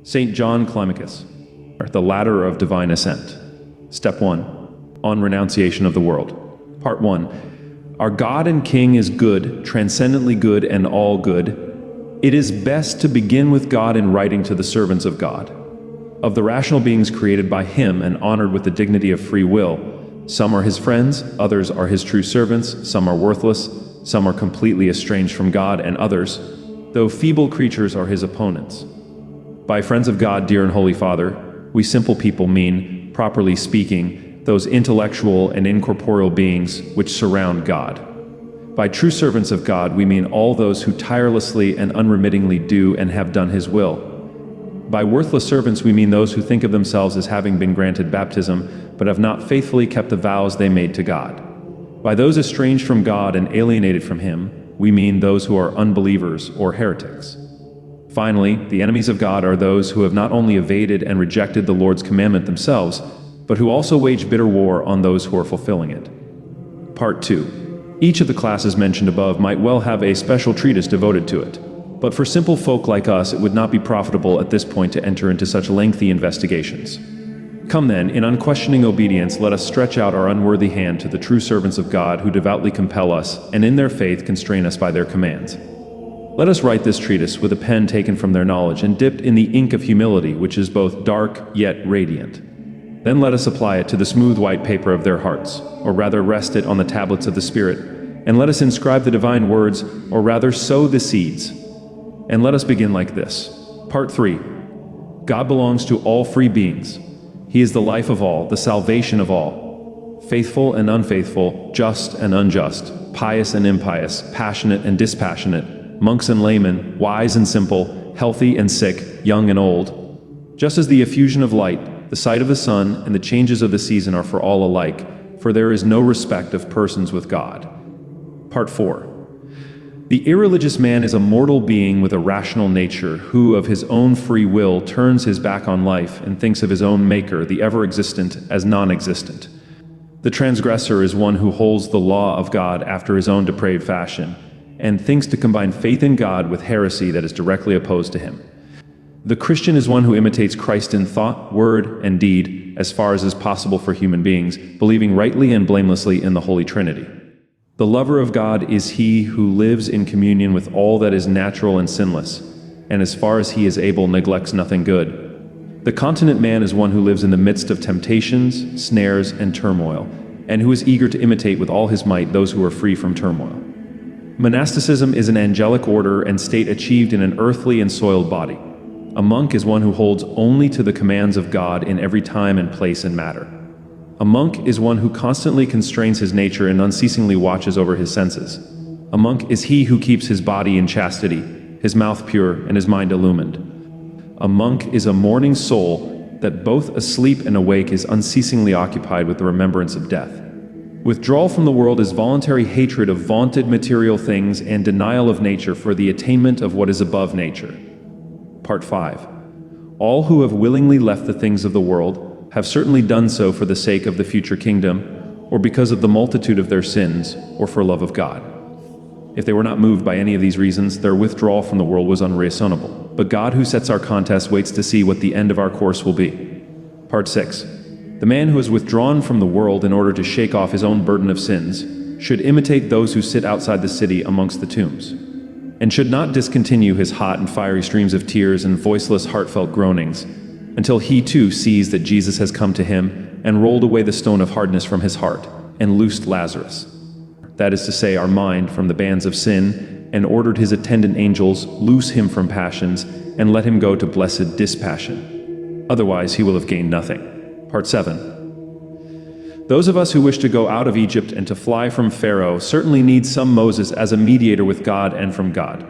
St. John Climacus, The Ladder of Divine Ascent. Step 1. On renunciation of the world. Part 1. Our God and King is good, transcendently good and all good. It is best to begin with God in writing to the servants of God. Of the rational beings created by Him and honored with the dignity of free will, some are His friends, others are His true servants, some are worthless, some are completely estranged from God, and others, though feeble creatures, are His opponents. By friends of God, dear and holy Father, we simple people mean, properly speaking, those intellectual and incorporeal beings which surround God. By true servants of God, we mean all those who tirelessly and unremittingly do and have done His will. By worthless servants, we mean those who think of themselves as having been granted baptism, but have not faithfully kept the vows they made to God. By those estranged from God and alienated from Him, we mean those who are unbelievers or heretics. Finally, the enemies of God are those who have not only evaded and rejected the Lord's commandment themselves, but who also wage bitter war on those who are fulfilling it. Part 2. Each of the classes mentioned above might well have a special treatise devoted to it, but for simple folk like us it would not be profitable at this point to enter into such lengthy investigations. Come then, in unquestioning obedience, let us stretch out our unworthy hand to the true servants of God who devoutly compel us, and in their faith constrain us by their commands. Let us write this treatise with a pen taken from their knowledge and dipped in the ink of humility, which is both dark yet radiant. Then let us apply it to the smooth white paper of their hearts, or rather rest it on the tablets of the Spirit, and let us inscribe the divine words, or rather sow the seeds. And let us begin like this. Part 3. God belongs to all free beings. He is the life of all, the salvation of all. Faithful and unfaithful, just and unjust, pious and impious, passionate and dispassionate, monks and laymen, wise and simple, healthy and sick, young and old. Just as the effusion of light, the sight of the sun, and the changes of the season are for all alike, for there is no respect of persons with God. Part 4. The irreligious man is a mortal being with a rational nature, who of his own free will turns his back on life and thinks of his own Maker, the ever-existent, as non-existent. The transgressor is one who holds the law of God after his own depraved fashion, and thinks to combine faith in God with heresy that is directly opposed to Him. The Christian is one who imitates Christ in thought, word, and deed, as far as is possible for human beings, believing rightly and blamelessly in the Holy Trinity. The lover of God is he who lives in communion with all that is natural and sinless, and as far as he is able neglects nothing good. The continent man is one who lives in the midst of temptations, snares, and turmoil, and who is eager to imitate with all his might those who are free from turmoil. Monasticism is an angelic order and state achieved in an earthly and soiled body. A monk is one who holds only to the commands of God in every time and place and matter. A monk is one who constantly constrains his nature and unceasingly watches over his senses. A monk is he who keeps his body in chastity, his mouth pure, and his mind illumined. A monk is a mourning soul that both asleep and awake is unceasingly occupied with the remembrance of death. Withdrawal from the world is voluntary hatred of vaunted material things and denial of nature for the attainment of what is above nature. Part 5. All who have willingly left the things of the world have certainly done so for the sake of the future kingdom, or because of the multitude of their sins, or for love of God. If they were not moved by any of these reasons, their withdrawal from the world was unreasonable. But God, who sets our contest, waits to see what the end of our course will be. Part 6. The man who has withdrawn from the world in order to shake off his own burden of sins should imitate those who sit outside the city amongst the tombs, and should not discontinue his hot and fiery streams of tears and voiceless heartfelt groanings until he too sees that Jesus has come to him and rolled away the stone of hardness from his heart and loosed Lazarus, that is to say, our mind, from the bands of sin, and ordered his attendant angels loose him from passions and let him go to blessed dispassion. Otherwise he will have gained nothing. Part 7. Those of us who wish to go out of Egypt and to fly from Pharaoh certainly need some Moses as a mediator with God and from God,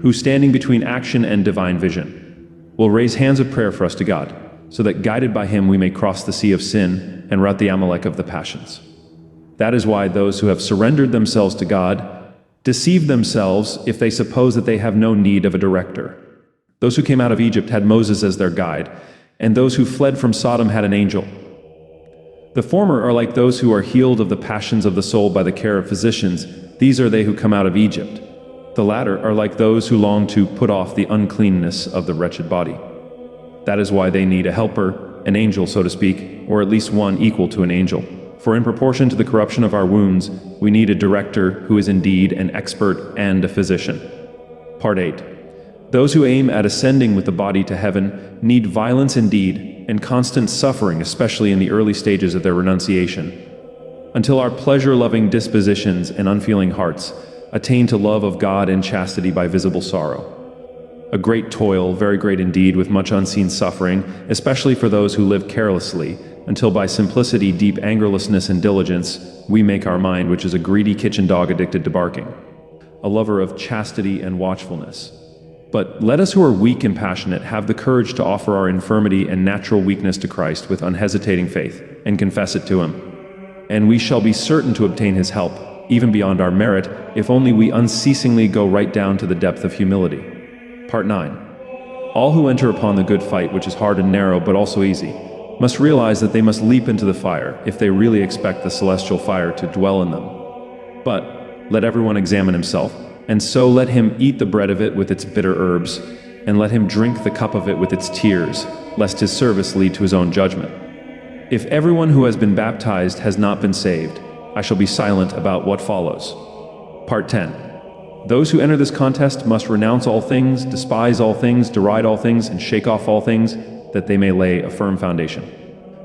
who, standing between action and divine vision, will raise hands of prayer for us to God, so that guided by him we may cross the sea of sin and rout the Amalek of the passions. That is why those who have surrendered themselves to God deceive themselves if they suppose that they have no need of a director. Those who came out of Egypt had Moses as their guide, and those who fled from Sodom had an angel. The former are like those who are healed of the passions of the soul by the care of physicians. These are they who come out of Egypt. The latter are like those who long to put off the uncleanness of the wretched body. That is why they need a helper, an angel, so to speak, or at least one equal to an angel. For in proportion to the corruption of our wounds, we need a director who is indeed an expert and a physician. Part 8. Those who aim at ascending with the body to heaven need violence indeed and constant suffering, especially in the early stages of their renunciation, until our pleasure-loving dispositions and unfeeling hearts attain to love of God and chastity by visible sorrow. A great toil, very great indeed, with much unseen suffering, especially for those who live carelessly, until by simplicity, deep angerlessness and diligence, we make our mind, which is a greedy kitchen dog addicted to barking, a lover of chastity and watchfulness. But let us who are weak and passionate have the courage to offer our infirmity and natural weakness to Christ with unhesitating faith, and confess it to Him. And we shall be certain to obtain His help, even beyond our merit, if only we unceasingly go right down to the depth of humility. Part 9. All who enter upon the good fight, which is hard and narrow but also easy, must realize that they must leap into the fire if they really expect the celestial fire to dwell in them. But let everyone examine himself, and so let him eat the bread of it with its bitter herbs, and let him drink the cup of it with its tears, lest his service lead to his own judgment. If everyone who has been baptized has not been saved, I shall be silent about what follows. Part 10. Those who enter this contest must renounce all things, despise all things, deride all things, and shake off all things, that they may lay a firm foundation.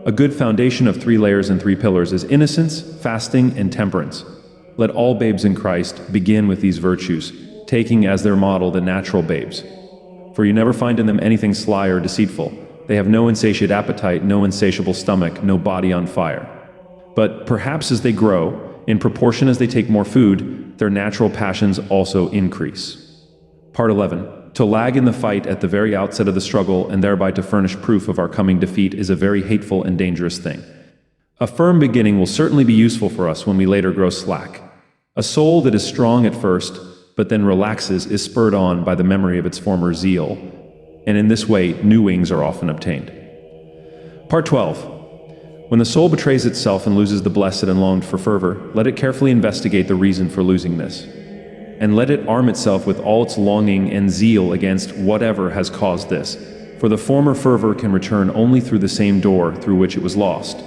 A good foundation of 3 layers and 3 pillars is innocence, fasting, and temperance. Let all babes in Christ begin with these virtues, taking as their model the natural babes. For you never find in them anything sly or deceitful. They have no insatiate appetite, no insatiable stomach, no body on fire. But perhaps as they grow, in proportion as they take more food, their natural passions also increase. Part 11. To lag in the fight at the very outset of the struggle and thereby to furnish proof of our coming defeat is a very hateful and dangerous thing. A firm beginning will certainly be useful for us when we later grow slack. A soul that is strong at first, but then relaxes, is spurred on by the memory of its former zeal, and in this way new wings are often obtained. Part 12. When the soul betrays itself and loses the blessed and longed for fervor, let it carefully investigate the reason for losing this, and let it arm itself with all its longing and zeal against whatever has caused this, for the former fervor can return only through the same door through which it was lost.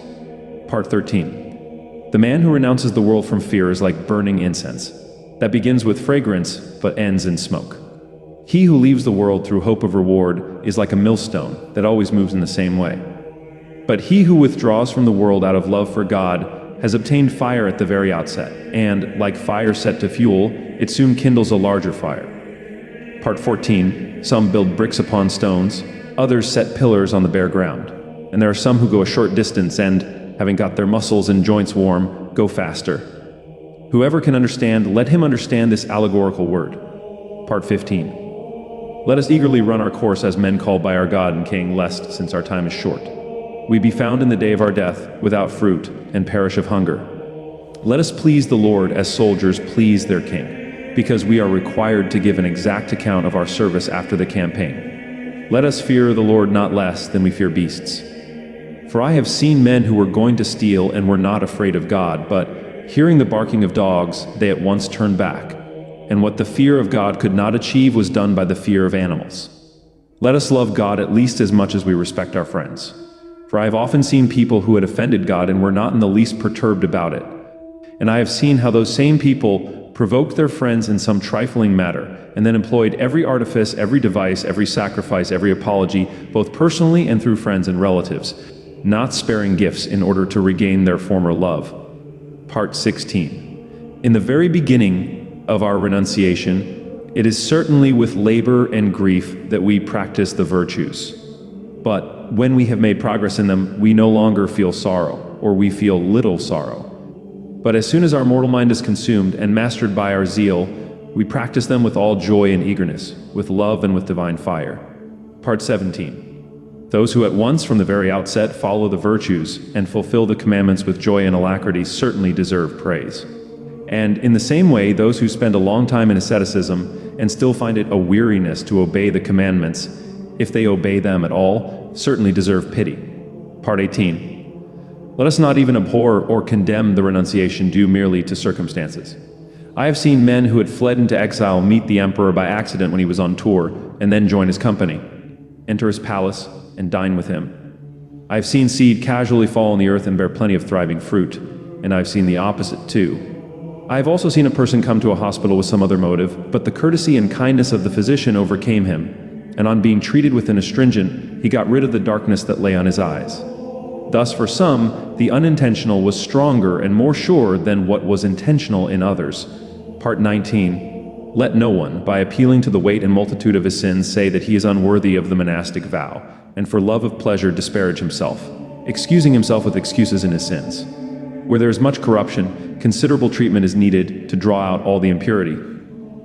Part 13. The man who renounces the world from fear is like burning incense, that begins with fragrance but ends in smoke. He who leaves the world through hope of reward is like a millstone that always moves in the same way. But he who withdraws from the world out of love for God has obtained fire at the very outset, and, like fire set to fuel, it soon kindles a larger fire. Part 14. Some build bricks upon stones, others set pillars on the bare ground, and there are some who go a short distance and, having got their muscles and joints warm, go faster. Whoever can understand, let him understand this allegorical word. Part 15. Let us eagerly run our course as men called by our God and King, lest, since our time is short, we be found in the day of our death without fruit and perish of hunger. Let us please the Lord as soldiers please their king, because we are required to give an exact account of our service after the campaign. Let us fear the Lord not less than we fear beasts. For I have seen men who were going to steal and were not afraid of God, but, hearing the barking of dogs, they at once turned back, and what the fear of God could not achieve was done by the fear of animals. Let us love God at least as much as we respect our friends. For I have often seen people who had offended God and were not in the least perturbed about it. And I have seen how those same people provoked their friends in some trifling matter, and then employed every artifice, every device, every sacrifice, every apology, both personally and through friends and relatives, not sparing gifts in order to regain their former love. Part 16. In the very beginning of our renunciation, it is certainly with labor and grief that we practice the virtues. But when we have made progress in them, we no longer feel sorrow, or we feel little sorrow. But as soon as our mortal mind is consumed and mastered by our zeal, we practice them with all joy and eagerness, with love and with divine fire. Part 17. Those who at once from the very outset follow the virtues and fulfill the commandments with joy and alacrity certainly deserve praise. And in the same way, those who spend a long time in asceticism and still find it a weariness to obey the commandments, if they obey them at all, certainly deserve pity. Part 18. Let us not even abhor or condemn the renunciation due merely to circumstances. I have seen men who had fled into exile meet the emperor by accident when he was on tour, and then join his company. enter his palace, and dine with him. I have seen seed casually fall on the earth and bear plenty of thriving fruit, and I have seen the opposite too. I have also seen a person come to a hospital with some other motive, but the courtesy and kindness of the physician overcame him, and on being treated with an astringent, he got rid of the darkness that lay on his eyes. Thus, for some, the unintentional was stronger and more sure than what was intentional in others. Part 19. Let no one, by appealing to the weight and multitude of his sins, say that he is unworthy of the monastic vow, and for love of pleasure disparage himself, excusing himself with excuses in his sins. Where there is much corruption, considerable treatment is needed to draw out all the impurity.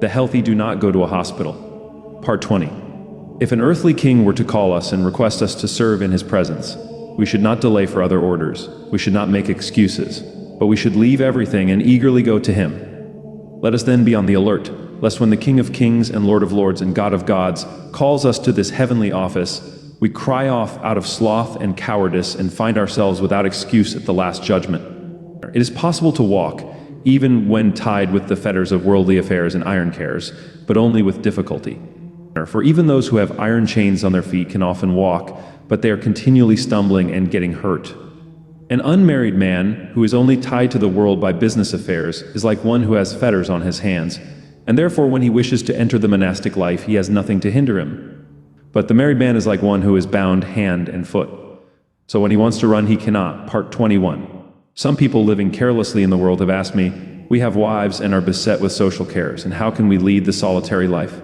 The healthy do not go to a hospital. Part 20. If an earthly king were to call us and request us to serve in his presence, we should not delay for other orders. We should not make excuses, but we should leave everything and eagerly go to him. Let us then be on the alert, lest when the King of Kings and Lord of Lords and God of Gods calls us to this heavenly office, we cry off out of sloth and cowardice and find ourselves without excuse at the last judgment. It is possible to walk, even when tied with the fetters of worldly affairs and iron cares, but only with difficulty. For even those who have iron chains on their feet can often walk, but they are continually stumbling and getting hurt. An unmarried man who is only tied to the world by business affairs is like one who has fetters on his hands, and therefore when he wishes to enter the monastic life, he has nothing to hinder him. But the married man is like one who is bound hand and foot. So when he wants to run, he cannot. Part 21. Some people living carelessly in the world have asked me, we have wives and are beset with social cares, and how can we lead the solitary life?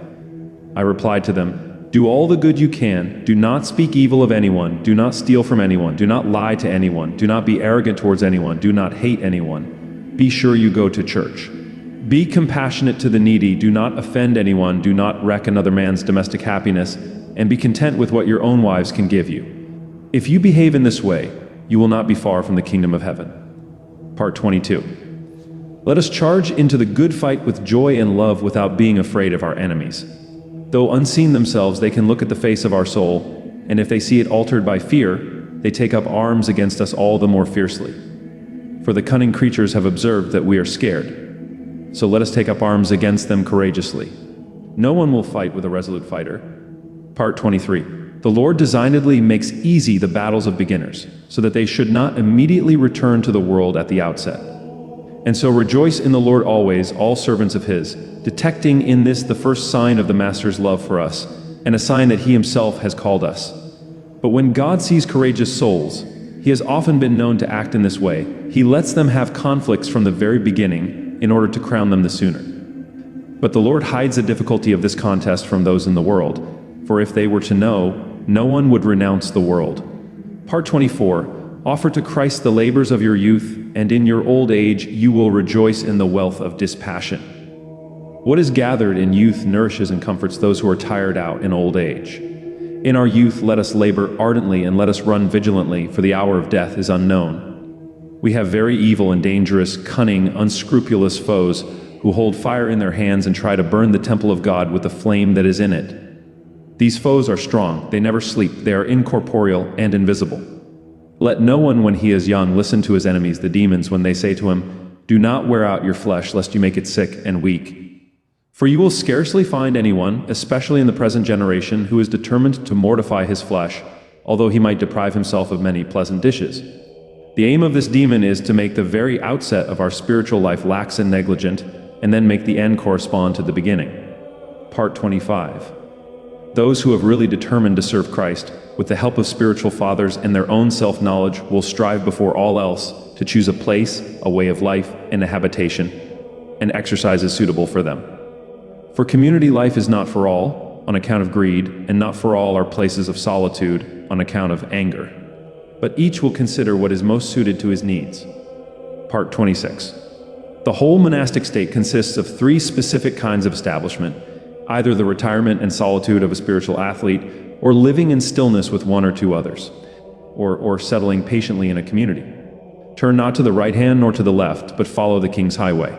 I replied to them, do all the good you can, do not speak evil of anyone, do not steal from anyone, do not lie to anyone, do not be arrogant towards anyone, do not hate anyone. Be sure you go to church. Be compassionate to the needy, do not offend anyone, do not wreck another man's domestic happiness, and be content with what your own wives can give you. If you behave in this way, you will not be far from the kingdom of heaven. Part 22. Let us charge into the good fight with joy and love without being afraid of our enemies. Though unseen themselves, they can look at the face of our soul, and if they see it altered by fear, they take up arms against us all the more fiercely. For the cunning creatures have observed that we are scared. So let us take up arms against them courageously. No one will fight with a resolute fighter. Part 23. The Lord designedly makes easy the battles of beginners, so that they should not immediately return to the world at the outset. And so rejoice in the Lord always, all servants of his, detecting in this the first sign of the Master's love for us, and a sign that he himself has called us. But when God sees courageous souls, he has often been known to act in this way. He lets them have conflicts from the very beginning in order to crown them the sooner. But the Lord hides the difficulty of this contest from those in the world, for if they were to know, no one would renounce the world. Part 24. Offer to Christ the labors of your youth, and in your old age you will rejoice in the wealth of dispassion. What is gathered in youth nourishes and comforts those who are tired out in old age. In our youth let us labor ardently and let us run vigilantly, for the hour of death is unknown. We have very evil and dangerous, cunning, unscrupulous foes who hold fire in their hands and try to burn the temple of God with the flame that is in it. These foes are strong, they never sleep, they are incorporeal and invisible. Let no one when he is young listen to his enemies, the demons, when they say to him, do not wear out your flesh, lest you make it sick and weak. For you will scarcely find anyone, especially in the present generation, who is determined to mortify his flesh, although he might deprive himself of many pleasant dishes. The aim of this demon is to make the very outset of our spiritual life lax and negligent, and then make the end correspond to the beginning. Part 25. Those who have really determined to serve Christ, with the help of spiritual fathers and their own self-knowledge, will strive before all else to choose a place, a way of life, and a habitation, and exercises suitable for them. For community life is not for all, on account of greed, and not for all are places of solitude, on account of anger. But each will consider what is most suited to his needs. Part 26. The whole monastic state consists of 3 specific kinds of establishment, either the retirement and solitude of a spiritual athlete, or living in stillness with 1 or 2 others, or settling patiently in a community. Turn not to the right hand nor to the left, but follow the King's highway.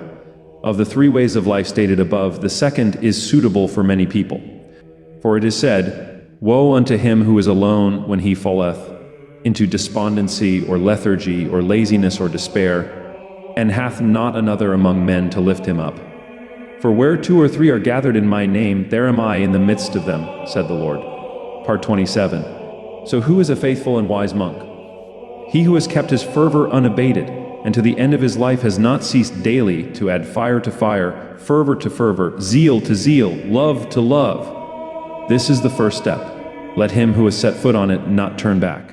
Of the 3 ways of life stated above, the second is suitable for many people. For it is said, woe unto him who is alone when he falleth into despondency or lethargy or laziness or despair, and hath not another among men to lift him up. For where 2 or 3 are gathered in my name, there am I in the midst of them, said the Lord. Part 27. So who is a faithful and wise monk? He who has kept his fervor unabated, and to the end of his life has not ceased daily to add fire to fire, fervor to fervor, zeal to zeal, love to love. This is the first step. Let him who has set foot on it not turn back.